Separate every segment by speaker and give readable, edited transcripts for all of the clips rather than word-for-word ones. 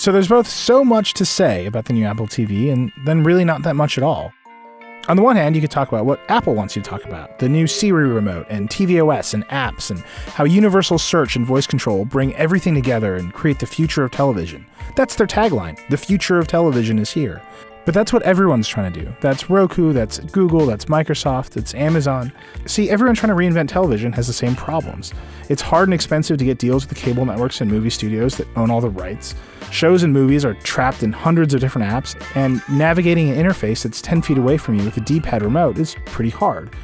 Speaker 1: So there's both so much to say about the new Apple TV and then really not that much at all. On the one hand, you could talk about what Apple wants you to talk about, the new Siri remote and tvOS and apps and how universal search and voice control bring everything together and create the future of television. That's their tagline, the future of television is here. But that's what everyone's trying to do. That's Roku, that's Google, that's Microsoft, that's Amazon. See, everyone trying to reinvent television has the same problems. It's hard and expensive to get deals with the cable networks and movie studios that own all the rights. Shows and movies are trapped in hundreds of different apps, and navigating an interface that's 10 feet away from you with a D-pad remote is pretty hard.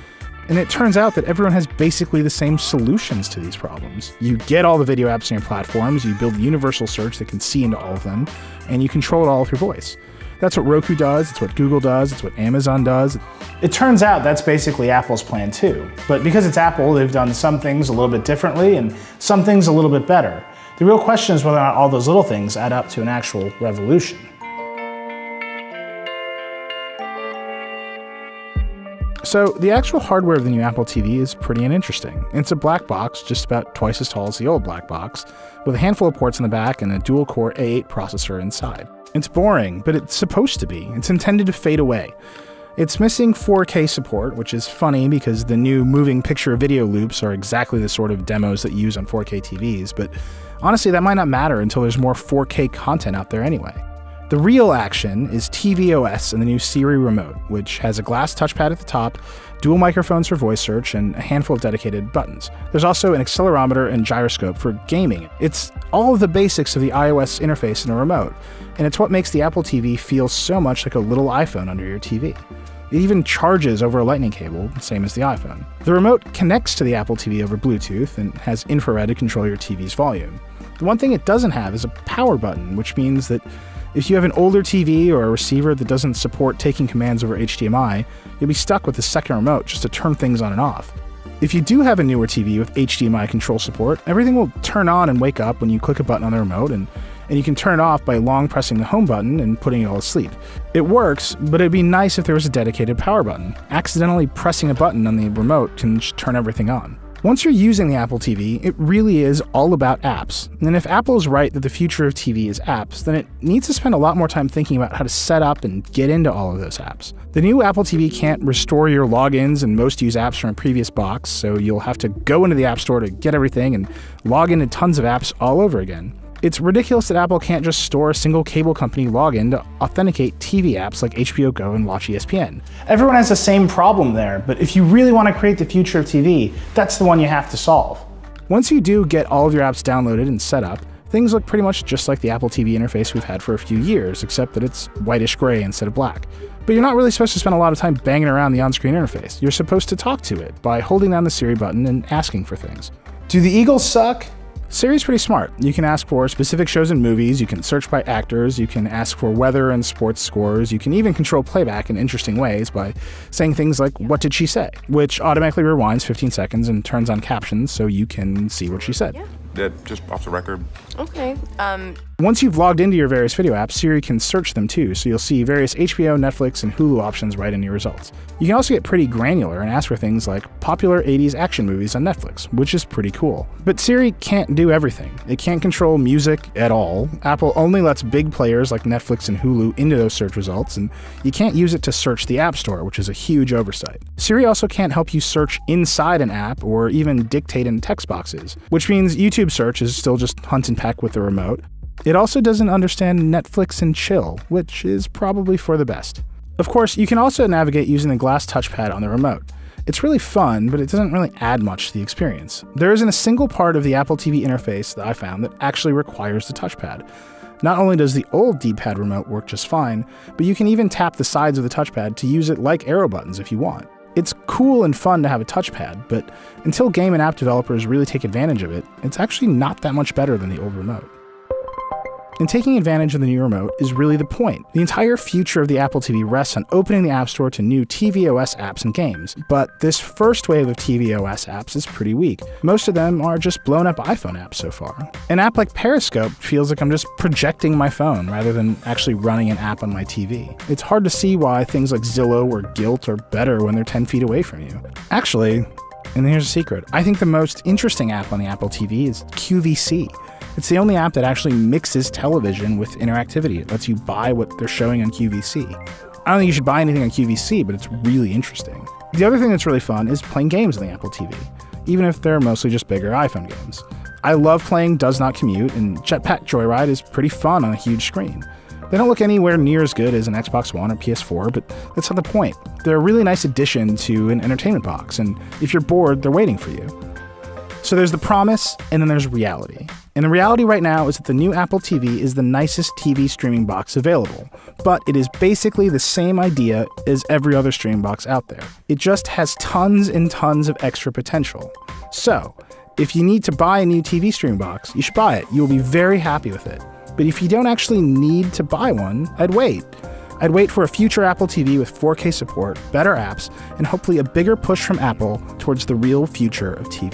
Speaker 1: And it turns out that everyone has basically the same solutions to these problems. You get all the video apps on your platforms, you build universal search that can see into all of them, and you control it all with your voice. That's what Roku does, it's what Google does, it's what Amazon does. It turns out that's basically Apple's plan too. But because it's Apple, they've done some things a little bit differently and some things a little bit better. The real question is whether or not all those little things add up to an actual revolution. So the actual hardware of the new Apple TV is pretty interesting. It's a black box, just about twice as tall as the old black box, with a handful of ports in the back and a dual-core A8 processor inside. It's boring, but it's supposed to be. It's intended to fade away. It's missing 4K support, which is funny because the new moving picture video loops are exactly the sort of demos that you use on 4K TVs, but honestly, that might not matter until there's more 4K content out there anyway. The real action is tvOS and the new Siri remote, which has a glass touchpad at the top, dual microphones for voice search, and a handful of dedicated buttons. There's also an accelerometer and gyroscope for gaming. It's all of the basics of the iOS interface in a remote, and it's what makes the Apple TV feel so much like a little iPhone under your TV. It even charges over a lightning cable, same as the iPhone. The remote connects to the Apple TV over Bluetooth and has infrared to control your TV's volume. The one thing it doesn't have is a power button, which means that if you have an older TV or a receiver that doesn't support taking commands over HDMI, you'll be stuck with the second remote just to turn things on and off. If you do have a newer TV with HDMI control support, everything will turn on and wake up when you click a button on the remote, and you can turn it off by long pressing the home button and putting it all to sleep. It works, but it'd be nice if there was a dedicated power button. Accidentally pressing a button on the remote can just turn everything on. Once you're using the Apple TV, it really is all about apps. And if Apple is right that the future of TV is apps, then it needs to spend a lot more time thinking about how to set up and get into all of those apps. The new Apple TV can't restore your logins and most used apps from a previous box, so you'll have to go into the App Store to get everything and log into tons of apps all over again. It's ridiculous that Apple can't just store a single cable company login to authenticate TV apps like HBO Go and Watch ESPN. Everyone has the same problem there, but if you really want to create the future of TV, that's the one you have to solve. Once you do get all of your apps downloaded and set up, things look pretty much just like the Apple TV interface we've had for a few years, except that it's whitish gray instead of black. But you're not really supposed to spend a lot of time banging around the on-screen interface. You're supposed to talk to it by holding down the Siri button and asking for things. Do the Eagles suck? Siri's pretty smart. You can ask for specific shows and movies, you can search by actors, you can ask for weather and sports scores, you can even control playback in interesting ways by saying things like, "What did she say?" which automatically rewinds 15 seconds and turns on captions so you can see what she said.
Speaker 2: Yeah, just off the record.
Speaker 3: Okay.
Speaker 1: Once you've logged into your various video apps, Siri can search them too, so you'll see various HBO, Netflix, and Hulu options right in your results. You can also get pretty granular and ask for things like popular 80s action movies on Netflix, which is pretty cool. But Siri can't do everything. It can't control music at all. Apple only lets big players like Netflix and Hulu into those search results, and you can't use it to search the App Store, which is a huge oversight. Siri also can't help you search inside an app or even dictate in text boxes, which means YouTube search is still just hunt and peck with the remote. It also doesn't understand Netflix and chill, which is probably for the best. Of course, you can also navigate using the glass touchpad on the remote. It's really fun, but it doesn't really add much to the experience. There isn't a single part of the Apple TV interface that I found that actually requires the touchpad. Not only does the old D-pad remote work just fine, but you can even tap the sides of the touchpad to use it like arrow buttons if you want. It's cool and fun to have a touchpad, but until game and app developers really take advantage of it, it's actually not that much better than the old remote. And taking advantage of the new remote is really the point. The entire future of the Apple TV rests on opening the App Store to new tvOS apps and games. But this first wave of tvOS apps is pretty weak. Most of them are just blown up iPhone apps so far. An app like Periscope feels like I'm just projecting my phone rather than actually running an app on my TV. It's hard to see why things like Zillow or Gilt are better when they're 10 feet away from you. Actually, and here's a secret, I think the most interesting app on the Apple TV is QVC. It's the only app that actually mixes television with interactivity. It lets you buy what they're showing on QVC. I don't think you should buy anything on QVC, but it's really interesting. The other thing that's really fun is playing games on the Apple TV, even if they're mostly just bigger iPhone games. I love playing Does Not Commute, and Jetpack Joyride is pretty fun on a huge screen. They don't look anywhere near as good as an Xbox One or PS4, but that's not the point. They're a really nice addition to an entertainment box, and if you're bored, they're waiting for you. So there's the promise, and then there's reality. And the reality right now is that the new Apple TV is the nicest TV streaming box available, but it is basically the same idea as every other streaming box out there. It just has tons and tons of extra potential. So, if you need to buy a new TV streaming box, you should buy it. You will be very happy with it. But if you don't actually need to buy one, I'd wait. I'd wait for a future Apple TV with 4K support, better apps, and hopefully a bigger push from Apple towards the real future of TV.